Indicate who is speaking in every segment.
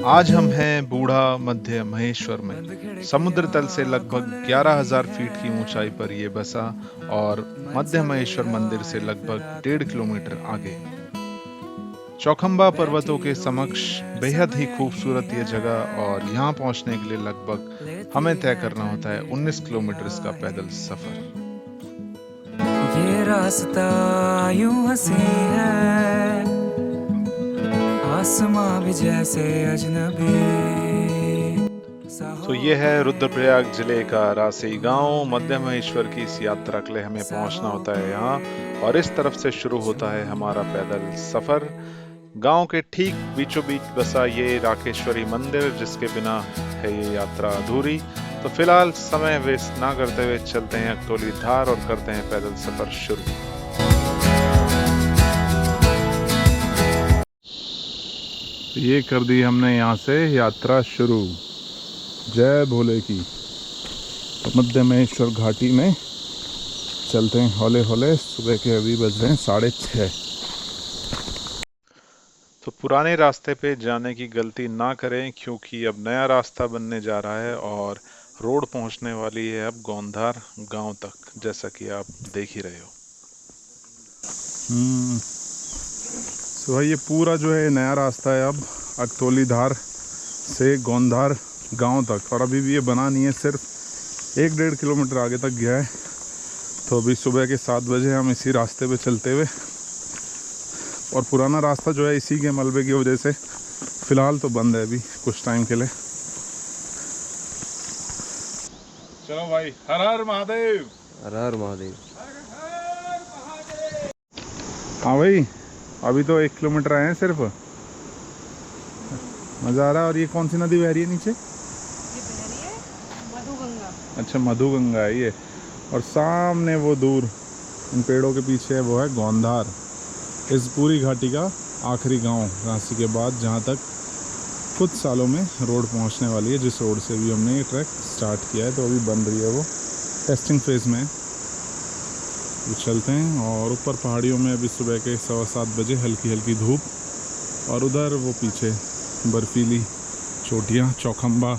Speaker 1: आज हम हैं बूढ़ा मध्य महेश्वर में। समुद्र तल से लगभग 11,000 फीट की ऊंचाई पर ये बसा और मध्य महेश्वर मंदिर से लगभग 1.5 किलोमीटर आगे। चौखंबा पर्वतों के समक्ष बेहद ही खूबसूरत ये जगह और यहाँ पहुंचने के लिए लगभग हमें तय करना होता है 19 किलोमीटर का पैदल सफर।
Speaker 2: ये रास्ता यूं हंसी है, आसमां भी जैसे अजनबी।
Speaker 1: तो ये है रुद्रप्रयाग जिले का रासी गांव। मध्य महेश्वर की इस यात्रा के लिए हमें पहुंचना होता है यहाँ और इस तरफ से शुरू होता है हमारा पैदल सफर। गांव के ठीक बीचों बीच बसा ये राकेश्वरी मंदिर, जिसके बिना है ये यात्रा अधूरी। तो फिलहाल समय वेस्ट ना करते हुए चलते हैं अकतौली धार और करते हैं पैदल सफर शुरू। ये कर दी हमने यहाँ से यात्रा शुरू। जय भोले की। तो मध्य महेश्वर घाटी में चलते हैं हौले हौले। सुबह के अभी बज रहे हैं 6:30। तो पुराने रास्ते पे जाने की गलती ना करें, क्योंकि अब नया रास्ता बनने जा रहा है और रोड पहुंचने वाली है अब गोंधार गांव तक, जैसा कि आप देख ही रहे हो। तो भाई ये पूरा जो है नया रास्ता है अब अकतौली धार से गोंधार गांव तक, और अभी भी ये बना नहीं है, सिर्फ 1-1.5 किलोमीटर आगे तक गया है। तो अभी सुबह के 7 बजे हम इसी रास्ते पे चलते हुए, और पुराना रास्ता जो है इसी के मलबे की वजह से फिलहाल तो बंद है अभी कुछ टाइम के लिए। चलो भाई, हर हर महादेव।
Speaker 3: हर हर महादेव।
Speaker 1: हाँ भाई, अभी तो 1 किलोमीटर आए हैं सिर्फ। मज़ा आ रहा है। और ये कौन सी नदी बह रही है नीचे?
Speaker 4: ये बह रही है मधुगंगा।
Speaker 1: अच्छा, मधुगंगा है ये। और सामने वो दूर इन पेड़ों के पीछे है, वो है गोंधार। इस पूरी घाटी का आखिरी गांव रांची के बाद, जहां तक कुछ सालों में रोड पहुंचने वाली है, जिस रोड से भी हमने ये ट्रैक स्टार्ट किया है। तो अभी बन रही है, वो टेस्टिंग फेज़ में है। तो चलते हैं। और ऊपर पहाड़ियों में अभी सुबह के 7:15 बजे हल्की हल्की धूप, और उधर वो पीछे बर्फीली चोटियाँ, चौखंबा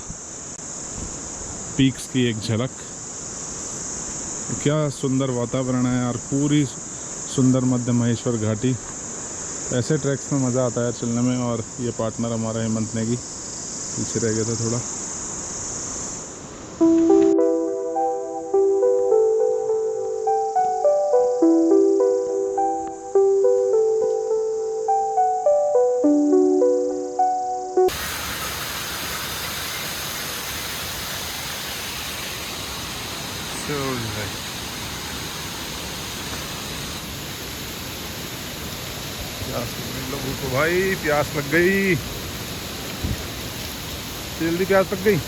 Speaker 1: पीक्स की एक झलक। क्या सुंदर वातावरण है यार, पूरी सुंदर मध्य महेश्वर घाटी। ऐसे ट्रैक्स में मज़ा आता है चलने में। और ये पार्टनर हमारा हेमंत नेगी पीछे रह गया था थोड़ा। लोगों को भाई प्यास लग गई, जल्दी प्यास लग गई।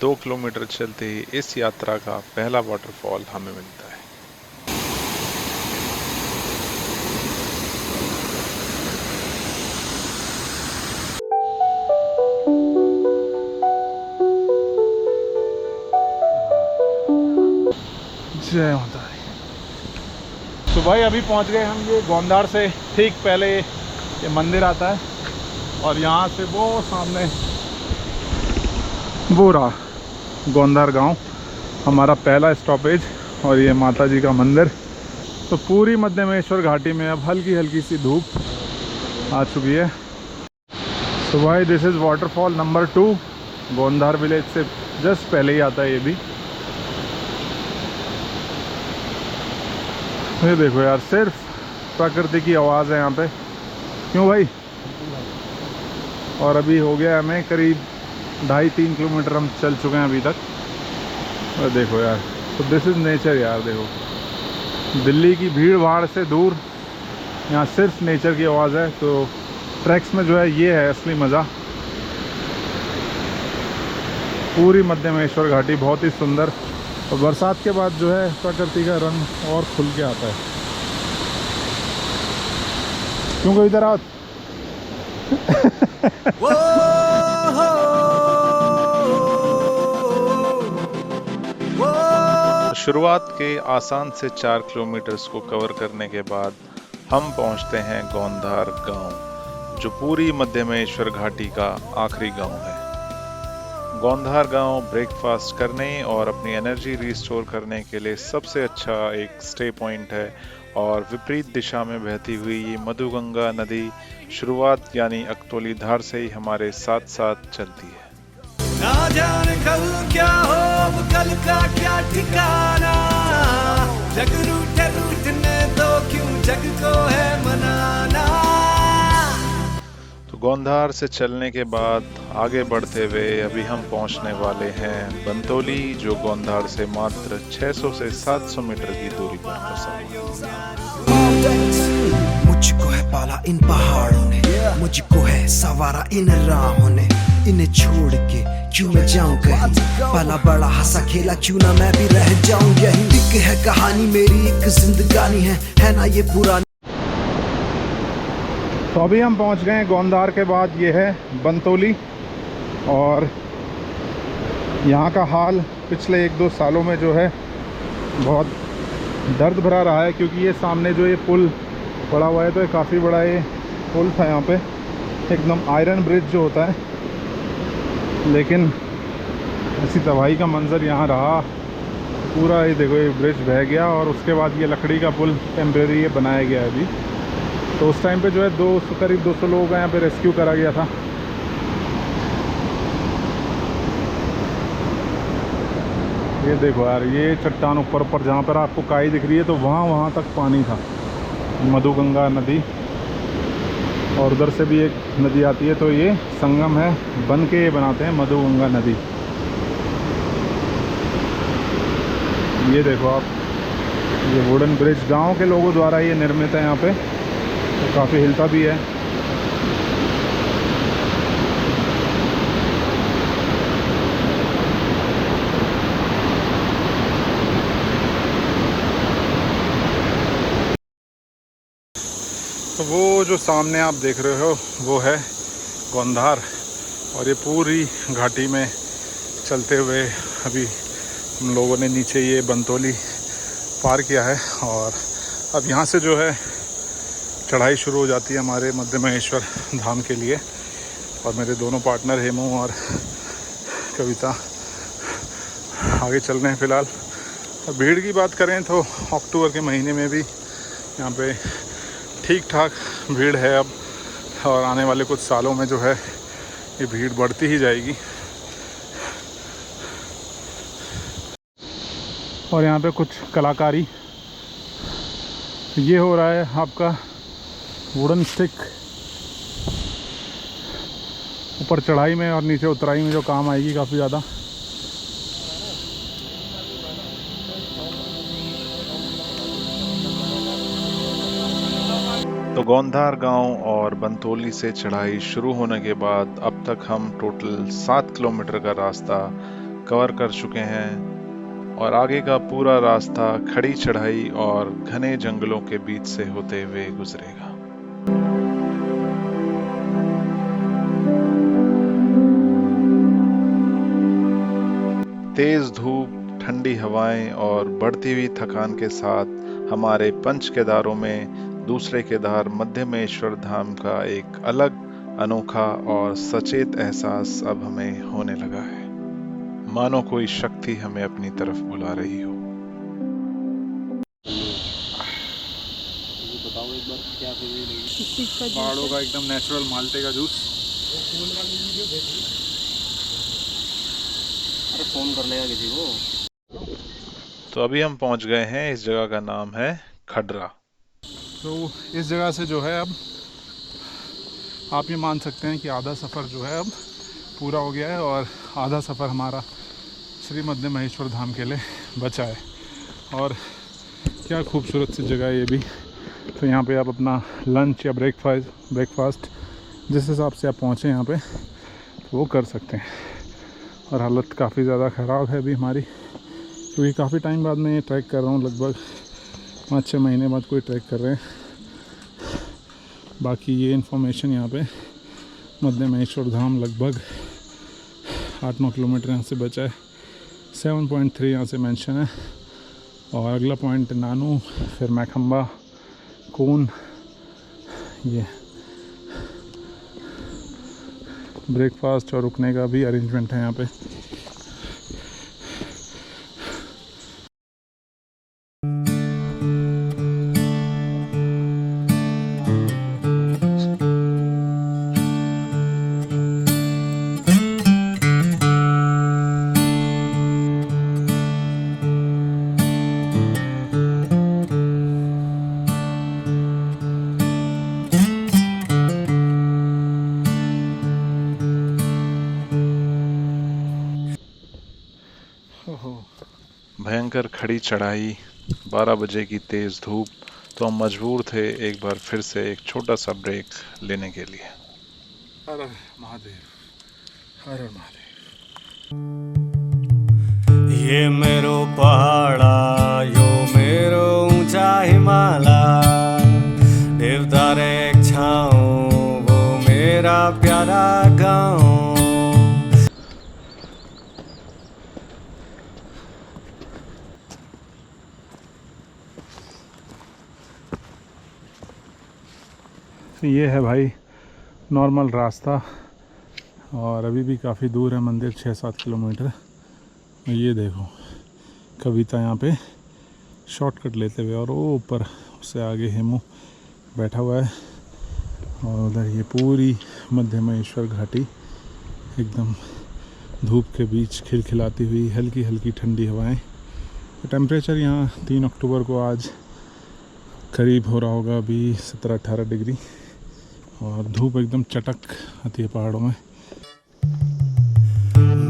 Speaker 1: 2 किलोमीटर चलते ही इस यात्रा का पहला वाटरफॉल हमें मिलता है। जय माता दी। तो भाई अभी पहुंच गए हम ये गोंधार से ठीक पहले ये मंदिर आता है, और यहाँ से वो सामने वो रहा गोंधार गांव, हमारा पहला स्टॉपेज। और ये माता जी का मंदिर। तो पूरी मध्य महेश्वर घाटी में अब हल्की हल्की सी धूप आ चुकी है। तो भाई this is waterfall number 2। Gondhar village से जस्ट पहले ही आता है ये भी। ये देखो यार, सिर्फ प्रकृति की आवाज़ है यहाँ पे। क्यों भाई? और अभी हो गया हमें करीब 2.5-3 किलोमीटर हम चल चुके हैं अभी तक। और देखो यार, तो दिस इज़ नेचर यार। देखो, दिल्ली की भीड़ भाड़ से दूर यहाँ सिर्फ नेचर की आवाज़ है। तो ट्रैक्स में जो है ये है असली मज़ा। पूरी मध्य महेश्वर घाटी बहुत ही सुंदर, और बरसात के बाद जो है प्रकृति का रंग और खुल के आता है। क्योंकि इधर आओ। शुरुआत के आसान से 4 किलोमीटर्स को कवर करने के बाद हम पहुंचते हैं गोंधार गांव, जो पूरी मध्यमेश्वर घाटी का आखिरी गांव है। गोंधार गांव ब्रेकफास्ट करने और अपनी एनर्जी रिस्टोर करने के लिए सबसे अच्छा एक स्टे पॉइंट है और विपरीत दिशा में बहती हुई ये मधुगंगा नदी शुरुआत यानी अकतौली धार से ही हमारे साथ साथ चलती है।
Speaker 3: ना जाने कल क्या हो, अब कल का क्या ठिकाना। जग रूठने दो, क्यों जग को है मनाना।
Speaker 1: तो गोंधार से चलने के बाद आगे बढ़ते हुए अभी हम पहुंचने वाले हैं बंतौली, जो गोंधार से मात्र 600 से 700 मीटर की दूरी पर बसा हुआ है।
Speaker 3: मुझको है पाला इन पहाड़ों ने, मुझको है सवारा इन राहों ने। इन्हें छोड़ के क्यों मैं जाऊं कहीं, पला बड़ा हंसा खेला क्यों ना मैं भी रह जाऊं यहीं। एक है कहानी मेरी, एक जिंदगानी है ना ये पुरानी।
Speaker 1: तो अभी हम पहुंच गए हैं गोंधार के बाद ये है बंतौली, और यहाँ का हाल पिछले 1-2 सालों में जो है बहुत दर्द भरा रहा है, क्योंकि ये सामने जो ये पुल पड़ा हुआ है, तो ये काफ़ी बड़ा ये पुल था यहाँ पे, एकदम आयरन ब्रिज जो होता है, लेकिन ऐसी तबाही का मंजर यहाँ रहा। पूरा ये देखो, ये ब्रिज बह गया और उसके बाद ये लकड़ी का पुल टेम्परेरी ये बनाया गया है अभी। तो उस टाइम पे जो है करीब 200 लोगों का यहाँ पे रेस्क्यू करा गया था। ये देखो यार, ये चट्टान ऊपर जहाँ पर आपको काई दिख रही है, तो वहाँ तक पानी था, मधुगंगा नदी। और उधर से भी एक नदी आती है, तो ये संगम है, बन के ये बनाते हैं मधुगंगा नदी। ये देखो आप, ये वुडन ब्रिज गांव के लोगों द्वारा ये निर्मित है यहाँ पे, तो काफ़ी हिलता भी है। तो वो जो सामने आप देख रहे हो वो है गोंधार, और ये पूरी घाटी में चलते हुए अभी हम लोगों ने नीचे ये बंतौली पार किया है, और अब यहाँ से जो है चढ़ाई शुरू हो जाती है हमारे मध्यमहेश्वर धाम के लिए। और मेरे दोनों पार्टनर हेमू और कविता आगे चल रहे हैं फ़िलहाल। अब भीड़ की बात करें तो अक्टूबर के महीने में भी यहाँ पे ठीक ठाक भीड़ है अब, और आने वाले कुछ सालों में जो है ये भीड़ बढ़ती ही जाएगी। और यहाँ पे कुछ कलाकारी ये हो रहा है, आपका वुडन स्टिक ऊपर चढ़ाई में और नीचे उतराई में जो काम आएगी काफ़ी ज़्यादा। तो गोंधार गांव और बंतौली से चढ़ाई शुरू होने के बाद अब तक हम टोटल 7 किलोमीटर का रास्ता कवर कर चुके हैं, और आगे का पूरा रास्ता खड़ी चढ़ाई और घने जंगलों के बीच से होते हुए गुजरेगा। तेज धूप, ठंडी हवाएं और बढ़ती हुई थकान के साथ हमारे पंच केदारों में दूसरे केदार मध्यमेश्वर धाम का एक अलग, अनोखा और सचेत एहसास अब हमें होने लगा है, मानो कोई शक्ति हमें अपनी तरफ बुला रही हो। पहाड़ों का एकदम नेचुरल माल्टे का जूस।
Speaker 5: अरे फोन कर लेगा किसी को।
Speaker 1: तो अभी हम पहुंच गए हैं, इस जगह का नाम है खडरा। तो इस जगह से जो है अब आप ये मान सकते हैं कि आधा सफ़र जो है अब पूरा हो गया है, और आधा सफ़र हमारा श्री मध्यमहेश्वर धाम के लिए बचा है। और क्या खूबसूरत सी जगह है ये भी। तो यहाँ पे आप अपना लंच या ब्रेकफास्ट जिस हिसाब से आप पहुँचे यहाँ पे तो वो कर सकते हैं। और हालत काफ़ी ज़्यादा ख़राब है अभी हमारी, क्योंकि काफ़ी टाइम बाद मैं ये ट्रैक कर रहा हूँ, लगभग 5-6 महीने बाद कोई ट्रैक कर रहे हैं। बाकी ये इन्फॉर्मेशन यहाँ पे मध्यमेश्वर धाम लगभग 8-9 किलोमीटर यहाँ से बचा है। 7.3 यहाँ से मेंशन है, और अगला पॉइंट नानू, फिर मैखम्बा, कून, ये ब्रेकफास्ट और रुकने का भी अरेंजमेंट है यहाँ पे। भयंकर खड़ी चढ़ाई, 12 बजे की तेज़ धूप, तो हम मजबूर थे एक बार फिर से एक छोटा सा ब्रेक लेने के लिए। हर हर महादेव, हर हर महादेव।
Speaker 6: ये मेरो पहाड़ा यो मेरो ऊंचा हिमालय, देवदार एक छाँव वो मेरा प्यारा गाँव।
Speaker 1: ये है भाई नॉर्मल रास्ता, और अभी भी काफ़ी दूर है मंदिर, 6-7 किलोमीटर। ये देखो कविता यहाँ पे शॉर्टकट लेते हुए, और वो ऊपर उससे आगे हेमू बैठा हुआ है, और उधर ये पूरी मध्य महेश्वर घाटी एकदम धूप के बीच खिलखिलाती हुई, हल्की हल्की ठंडी हवाएं। टेम्परेचर यहाँ 3 अक्टूबर को आज करीब हो रहा होगा अभी 17-18 डिग्री, और धूप एकदम चटक आती है पहाड़ों में।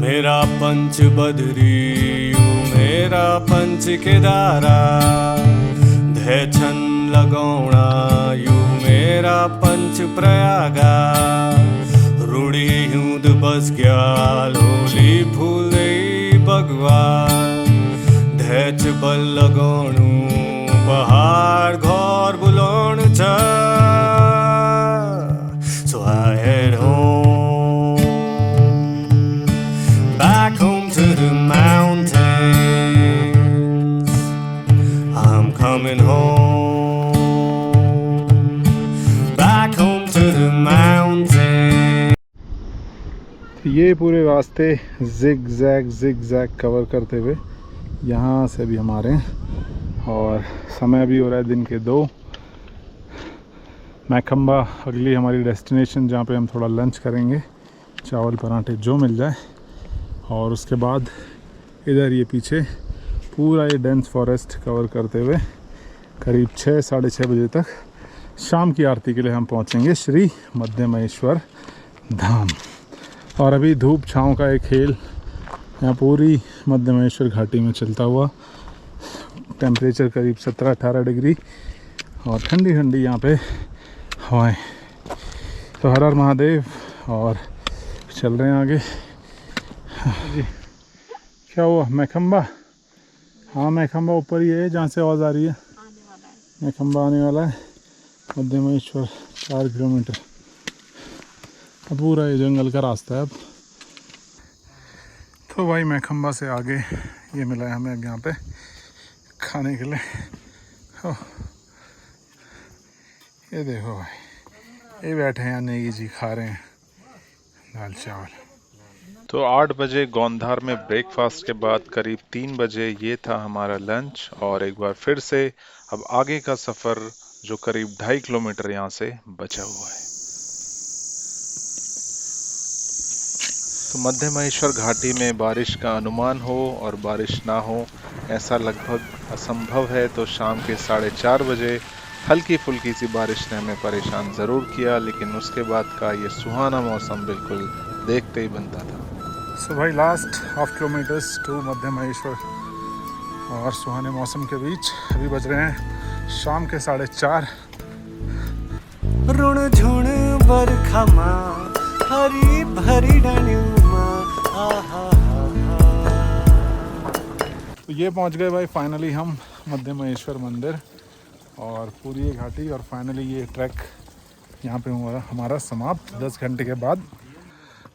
Speaker 6: मेरा पंच बदरी मेरा पंच केदारा, धै छन लगौणा यू मेरा पंच प्रयागा, रूढ़ी यूद बस गया लोली फूले भगवान, धैच बल लगौणू पहाड़ घोर बुलोण छ। So I head home, back home to the mountains. I'm coming home, back home to the mountains.
Speaker 1: ये पूरे रास्ते जिग जैग कवर करते हुए यहाँ से भी हम आ रहे हैं, और समय भी हो रहा है दिन के 2। मैकम्बा अगली हमारी डेस्टिनेशन, जहाँ पे हम थोड़ा लंच करेंगे, चावल पराठे जो मिल जाए, और उसके बाद इधर ये पीछे पूरा ये डेंस फॉरेस्ट कवर करते हुए करीब 6-6:30 बजे तक शाम की आरती के लिए हम पहुँचेंगे श्री मध्य महेश्वर धाम। और अभी धूप छाँव का एक खेल यहाँ पूरी मध्य महेश्वर घाटी में चलता हुआ, टेम्परेचर करीब 17-18 डिग्री, और ठंडी ठंडी यहाँ पे हवाएं। तो हर हर महादेव, और चल रहे हैं आगे जी। क्या हुआ मैकम्बा? हाँ मैकम्बा ऊपर ही है जहाँ से आवाज़ आ रही है, मैकम्बा आने वाला है। मध्य महेश्वर 4 किलोमीटर, अब पूरा ये जंगल का रास्ता है अब। तो भाई मैकम्बा से आगे ये मिला है हमें यहाँ पे खाने के लिए। ये देखो भाई, ये बैठे हैं नेगी जी, खा रहे हैं दाल चावल। तो 8 बजे गोंधार में ब्रेकफास्ट के बाद करीब 3 बजे ये था हमारा लंच, और एक बार फिर से अब आगे का सफ़र जो करीब 2.5 किलोमीटर यहाँ से बचा हुआ है। तो मध्य महेश्वर घाटी में बारिश का अनुमान हो और बारिश ना हो ऐसा लगभग असंभव है। तो शाम के 4:30 बजे हल्की फुल्की सी बारिश ने हमें परेशान ज़रूर किया, लेकिन उसके बाद का ये सुहाना मौसम बिल्कुल देखते ही बनता था। सो भाई लास्ट हाफ किलोमीटर्स टू मध्य महेश्वर, और सुहाने मौसम के बीच अभी बज रहे हैं शाम के 4:30।
Speaker 6: ऋण झुण बरखा माँ हरी भरी डालियों,
Speaker 1: तो ये पहुंच गए भाई फाइनली हम मध्य महेश्वर मंदिर और पूरी ये घाटी, और फाइनली ये ट्रैक यहाँ पे हुआ हमारा समाप्त 10 घंटे के बाद।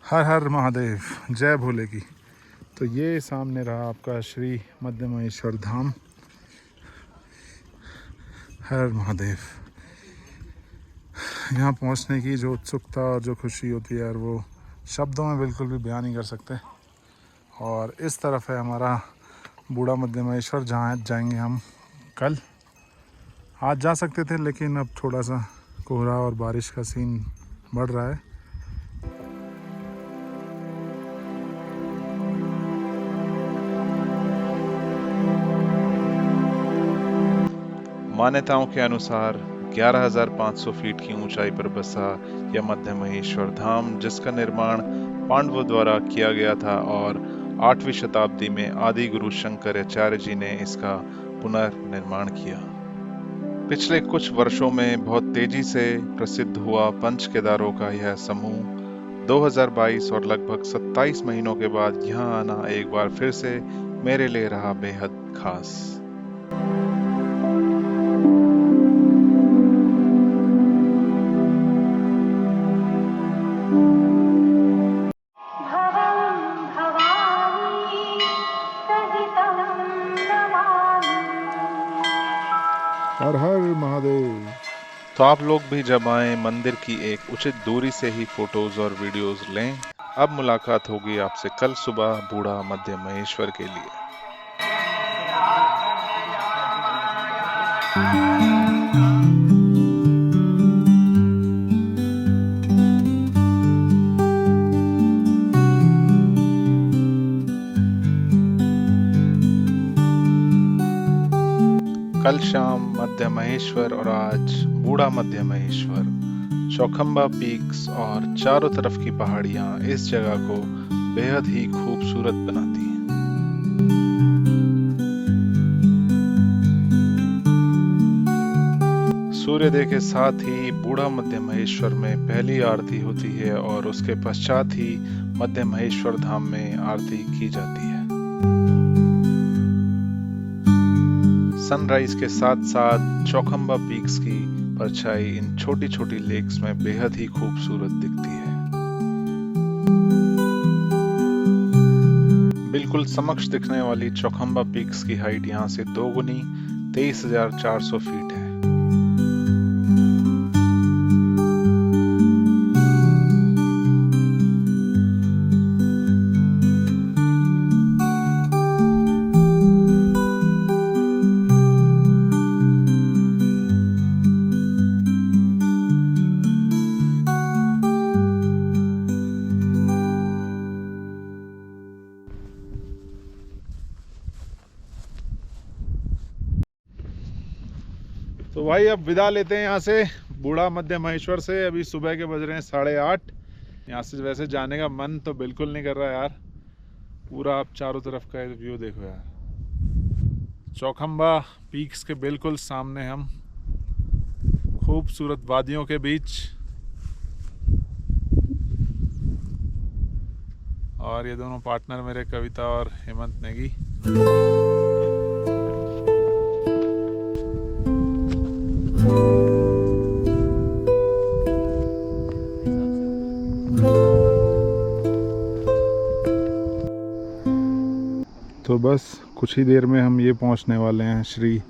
Speaker 1: हर हर महादेव, जय भोले की। तो ये सामने रहा आपका श्री मध्य महेश्वर धाम। हर महादेव। यहाँ पहुँचने की जो उत्सुकता और जो खुशी होती है यार, वो शब्दों में बिल्कुल भी बयान नहीं कर सकते। और इस तरफ है हमारा बूढ़ा मध्य महेश्वर, जहाँ जाएंगे हम कल। आज जा सकते थे लेकिन अब थोड़ा सा कोहरा और बारिश का सीन बढ़ रहा है।
Speaker 7: मान्यताओं के अनुसार 11,500 फीट की ऊंचाई पर बसा यह मध्य महेश्वर धाम, जिसका निर्माण पांडवों द्वारा किया गया था और 8वीं शताब्दी में आदि गुरु शंकराचार्य जी ने इसका पुनर्निर्माण किया। पिछले कुछ वर्षों में बहुत तेजी से प्रसिद्ध हुआ पंच केदारों का यह समूह 2022 और लगभग 27 महीनों के बाद यहाँ आना एक बार फिर से मेरे लिए रहा बेहद खास।
Speaker 1: हर हर महादेव।
Speaker 7: तो आप लोग भी जब आए, मंदिर की एक उचित दूरी से ही फोटोज और वीडियोस लें। अब मुलाकात होगी आपसे कल सुबह बूढ़ा मध्य महेश्वर के लिए। कल शाम मध्य महेश्वर और आज बूढ़ा मध्य महेश्वर, चौखंबा पीक्स और चारों तरफ की पहाड़ियां इस जगह को बेहद ही खूबसूरत बनाती हैं। सूर्योदय के साथ ही बूढ़ा मध्य महेश्वर में पहली आरती होती है और उसके पश्चात ही मध्य महेश्वर धाम में आरती की जाती है। सनराइज के साथ साथ चौखंबा पीक्स की परछाई इन छोटी छोटी लेक्स में बेहद ही खूबसूरत दिखती है। बिल्कुल समक्ष दिखने वाली चौखंबा पीक्स की हाइट यहाँ से दोगुनी 23,400 फीट है।
Speaker 1: तो भाई अब विदा लेते हैं यहाँ से बूढ़ा मध्य महेश्वर से। अभी सुबह के बज रहे हैं 8:30। यहाँ से वैसे जाने का मन तो बिल्कुल नहीं कर रहा यार। पूरा आप चारों तरफ का व्यू देखो यार। चौखंबा पीक्स के बिल्कुल सामने हम, खूबसूरत वादियों के बीच। और ये दोनों पार्टनर मेरे, कविता और हेमंत नेगी। तो बस कुछ ही देर में हम ये पहुंचने वाले हैं श्री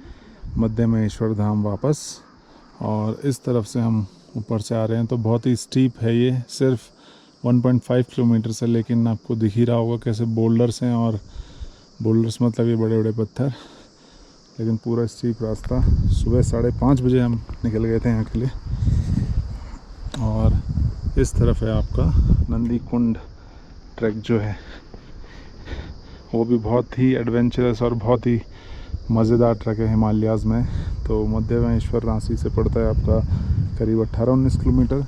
Speaker 1: मध्य महेश्वर धाम वापस। और इस तरफ से हम ऊपर से आ रहे हैं तो बहुत ही स्टीप है ये, सिर्फ 1.5 किलोमीटर से, लेकिन आपको दिख ही रहा होगा कैसे बोल्डर्स हैं। और बोल्डर्स मतलब ये बड़े बड़े पत्थर, लेकिन पूरा स्टीप रास्ता। सुबह 5:30 बजे हम निकल गए थे यहाँ के लिए। और इस तरफ है आपका नंदी कुंड ट्रैक जो है, वो भी बहुत ही एडवेंचरस और बहुत ही मज़ेदार ट्रैक है हिमालयाज़ में। तो मध्य महेश्वर रांची से पड़ता है आपका करीब 18-19 किलोमीटर,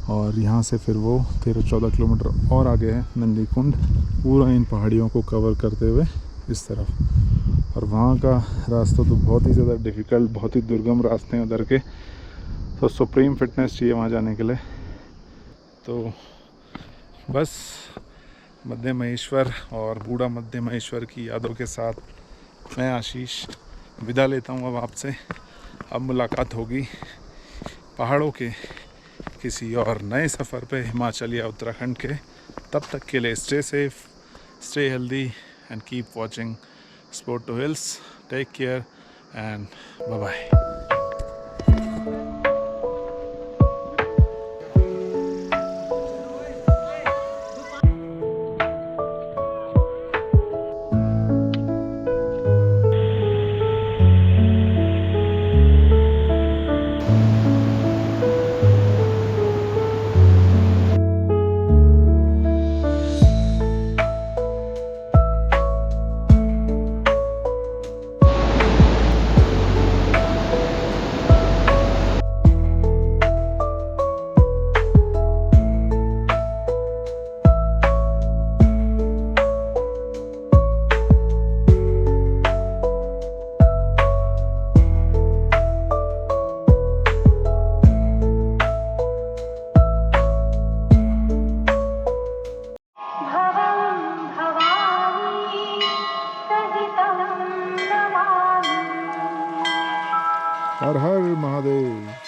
Speaker 1: और यहाँ से फिर वो 13-14 किलोमीटर और आगे है नंदी कुंड, पूरा इन पहाड़ियों को कवर करते हुए इस तरफ। और वहाँ का रास्ता तो बहुत ही ज़्यादा डिफ़िकल्ट, बहुत ही दुर्गम रास्ते हैं उधर के, तो सुप्रीम फिटनेस चाहिए वहाँ जाने के लिए। तो बस मध्य महेश्वर और बूढ़ा मध्य महेश्वर की यादों के साथ मैं आशीष विदा लेता हूँ अब आपसे। अब मुलाकात होगी पहाड़ों के किसी और नए सफ़र पे, हिमाचल या उत्तराखंड के। तब तक के लिए stay safe, stay healthy and keep watching sport to hills. Take care and bye bye. हर हर महादेव।